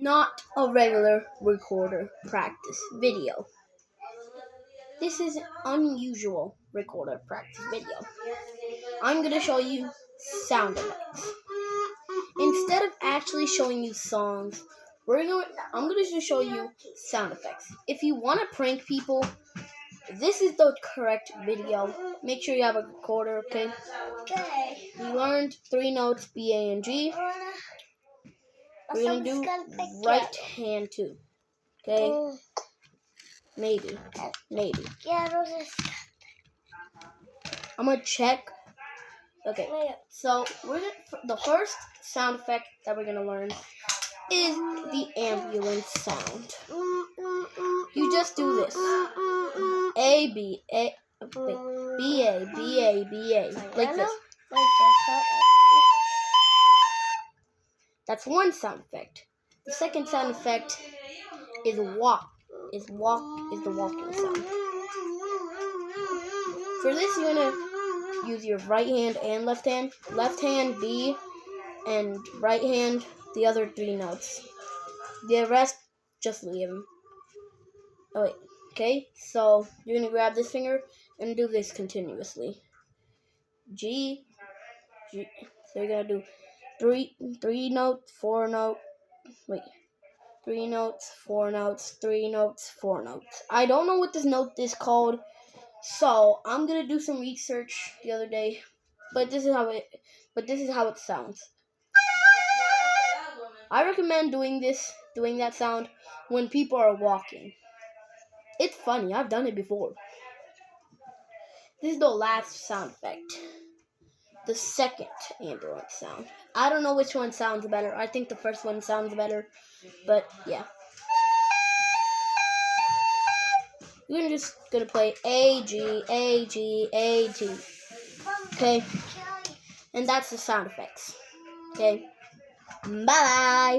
not a regular recorder practice video. This is an unusual recorder practice video. I'm going to show you sound effects. Instead of actually showing you songs, I'm going to just show you sound effects. If you want to prank people, this is the correct video. Make sure you have a recorder, okay? Okay. We learned 3 notes, B, A, and G. We're going to do right hand too. Okay? Maybe. I'm going to check. Okay. So the first sound effect that we're going to learn is the ambulance sound. You just do this. A, B, A, wait, B, A, B, A, B, A. Like this. That's one sound effect. The second sound effect is walk. Is the walking sound. For this, you're gonna use your right hand and left hand. Left hand B, and right hand the other 3 notes. The rest, just leave them. Oh wait. Okay. So you're gonna grab this finger and do this continuously. G. So you're gonna do three notes, 4 notes. Wait. 3 notes, 4 notes, 3 notes, 4 notes. I don't know what this note is called, so I'm gonna do some research the other day. But this is how it sounds. I recommend doing that sound when people are walking. It's funny. I've done it before. This is the last sound effect. The second ambulance sound. I don't know which one sounds better. I think the first one sounds better, but yeah. We're just gonna play A, G, A, G, A, G. Okay? And that's the sound effects. Okay? Bye-bye!